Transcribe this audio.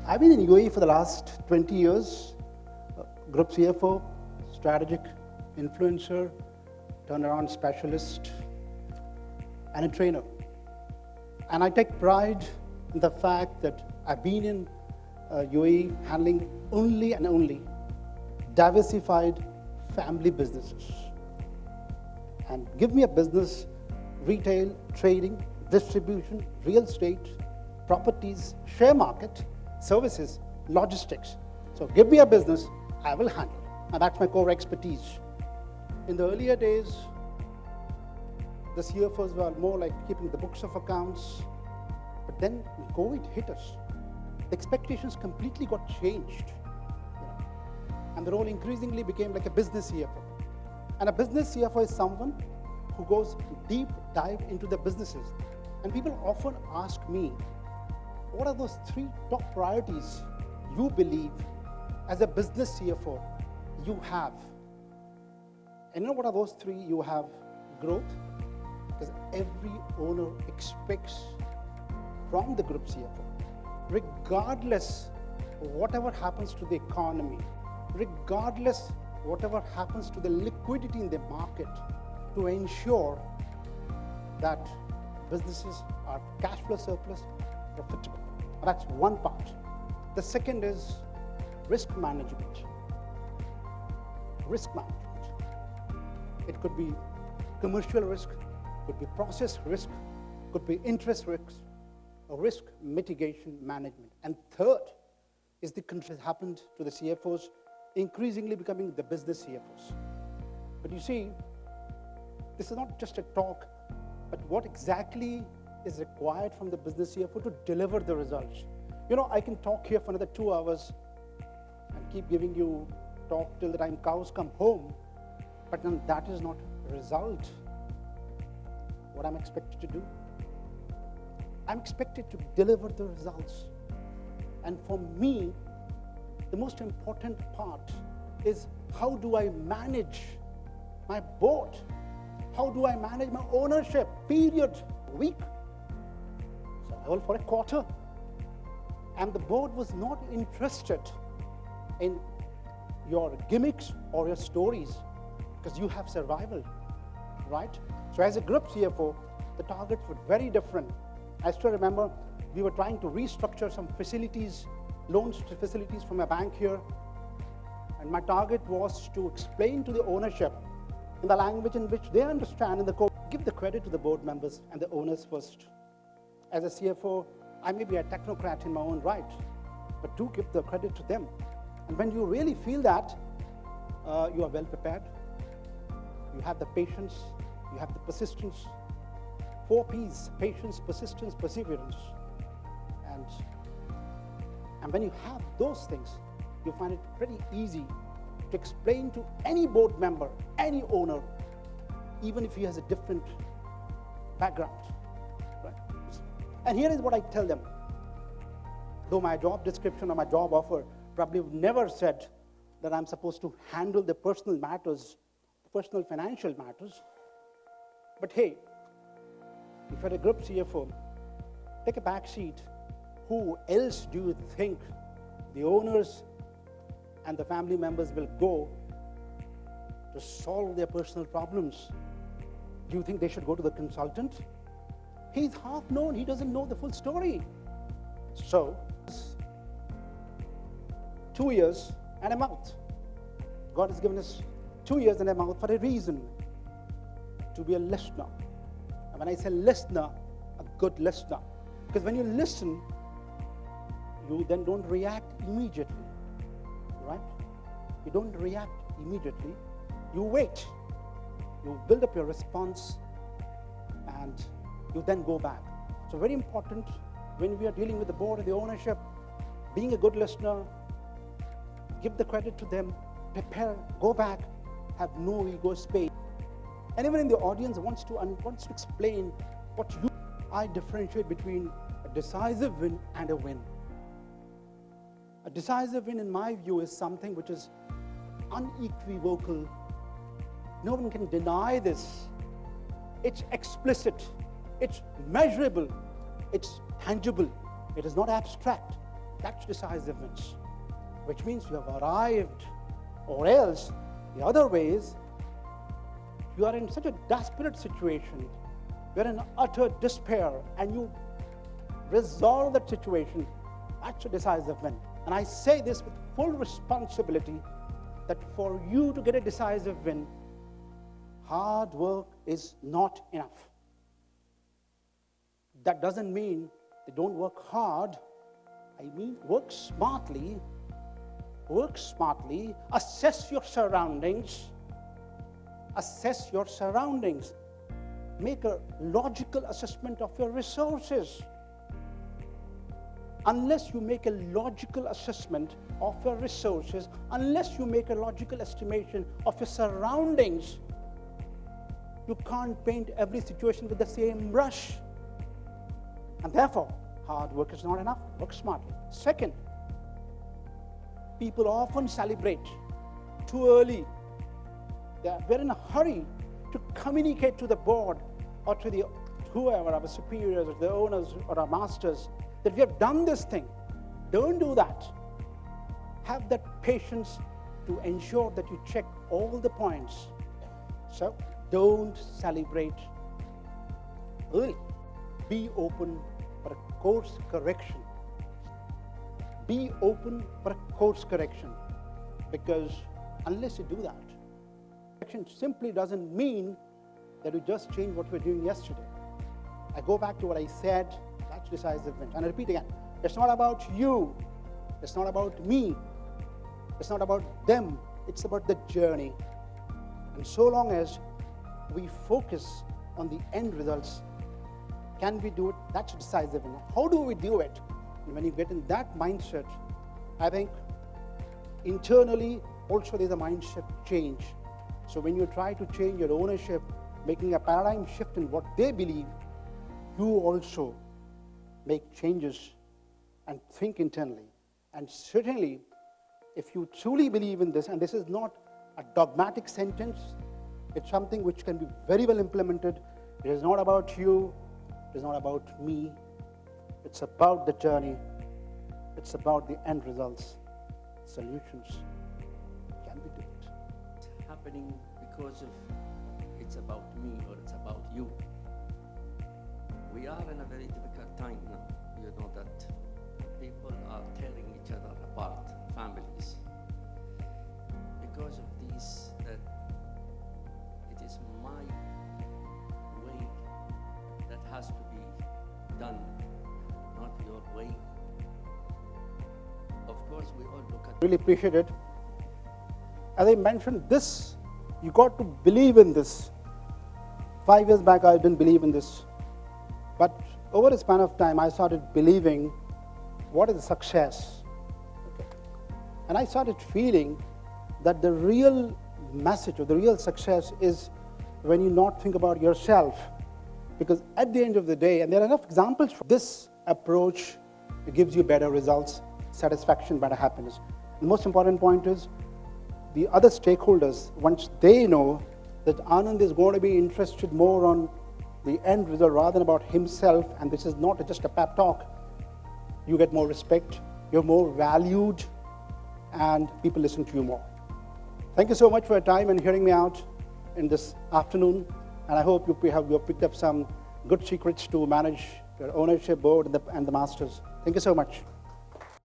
I've been in UAE for the last 20 years, group CFO, strategic influencer, turnaround specialist, and a trainer. And I take pride in the fact that I've been in UAE handling only and only diversified family businesses. And give me a business, retail, trading, distribution, real estate, properties, share market, services, logistics. So give me a business, I will handle. And that's my core expertise. In the earlier days, the CFOs were more like keeping the books of accounts. But then COVID hit us. The expectations completely got changed. And the role increasingly became like a business CFO. And a business CFO is someone who goes deep dive into the businesses. And people often ask me, what are those 3 top priorities you believe as a business CFO you have? And you know what are those 3? You have growth, because every owner expects from the group CFO, regardless of whatever happens to the economy, regardless whatever happens to the liquidity in the market, to ensure that businesses are cash flow surplus, profitable. That's one part. The second is risk management. Risk management. It could be commercial risk, could be process risk, could be interest risk, or risk mitigation management. And third is the control that happened to the CFOs, increasingly becoming the business CFOs. But you see, this is not just a talk, but what exactly is required from the business CFO to deliver the results. You know, I can talk here for another 2 hours and keep giving you talk till the time cows come home, but then that is not a result. What I'm expected to do? I'm expected to deliver the results. And for me, the most important part is, how do I manage my board? How do I manage my ownership? Period. Week. So I went for a quarter. And the board was not interested in your gimmicks or your stories, because you have survival, right? So as a group CFO, the targets were very different. I still remember we were trying to restructure some facilities, loans to facilities from a bank here. And my target was to explain to the ownership in the language in which they understand in the code. Give the credit to the board members and the owners first. As a CFO, I may be a technocrat in my own right, but do give the credit to them. And when you really feel that, you are well prepared. You have the patience, you have the persistence. 4 P's: patience, persistence, perseverance. And when you have those things, you find it pretty easy to explain to any board member, any owner, even if he has a different background. Right? And here is what I tell them. Though my job description or my job offer probably never said that I'm supposed to handle the personal matters, personal financial matters, but hey, if you're a group CFO, take a back seat. Who else do you think the owners and the family members will go to solve their personal problems? Do you think they should go to the consultant? He's half known, he doesn't know the full story. So, 2 years and a mouth. God has given us 2 years and a mouth for a reason, to be a listener. And when I say listener, a good listener. Because when you listen, you then don't react immediately, right? You don't react immediately. You wait. You build up your response, and you then go back. So very important when we are dealing with the board and the ownership, being a good listener, give the credit to them, prepare, go back, have no ego space. Anyone in the audience wants to explain what I differentiate between a decisive win and a win. A decisive win, in my view, is something which is unequivocal. No one can deny this. It's explicit. It's measurable. It's tangible. It is not abstract. That's decisiveness, which means you have arrived. Or else, the other way is, you are in such a desperate situation, you're in utter despair, and you resolve that situation. That's a decisive win. And I say this with full responsibility, that for you to get a decisive win, hard work is not enough. That doesn't mean they don't work hard. I mean, work smartly, assess your surroundings, make a logical assessment of your resources. Unless you make a logical assessment of your resources, unless you make a logical estimation of your surroundings, you can't paint every situation with the same brush. And therefore, hard work is not enough. Work smartly. Second, people often celebrate too early. We're in a hurry to communicate to the board or to the whoever, our superiors or the owners or our masters, that we have done this thing. Don't do that. Have that patience to ensure that you check all the points. So don't celebrate early. Be open for a course correction. Be open for a course correction, because unless you do that, correction simply doesn't mean that you just change what we're doing yesterday. I go back to what I said, that's decisive win. And I repeat again, it's not about you, it's not about me, it's not about them, it's about the journey. And so long as we focus on the end results, can we do it? That's decisive win. How do we do it? And when you get in that mindset, I think internally also there's a mindset change. So when you try to change your ownership, making a paradigm shift in what they believe, you also make changes and think internally. And certainly, if you truly believe in this, and this is not a dogmatic sentence, it's something which can be very well implemented. It is not about you, it is not about me, it's about the journey, it's about the end results, solutions. Can we do it? It's happening because of it's about me or it's about you. We are in a very difficult time now. You know that people are tearing each other apart, families. Because of these, that it is my way that has to be done, not your way. Of course, we all look at... Really appreciate it. As I mentioned, this, you got to believe in this. 5 years back, I didn't believe in this. But over a span of time, I started believing what is success. Okay. And I started feeling that the real message or the real success is when you not think about yourself. Because at the end of the day, and there are enough examples for this approach, it gives you better results, satisfaction, better happiness. The most important point is the other stakeholders, once they know that Anand is going to be interested more on the end result rather than about himself, and this is not just a pep talk, you get more respect, you're more valued, and people listen to you more. Thank you so much for your time and hearing me out in this afternoon, and I hope you have picked up some good secrets to manage your ownership board and the masters. Thank you so much.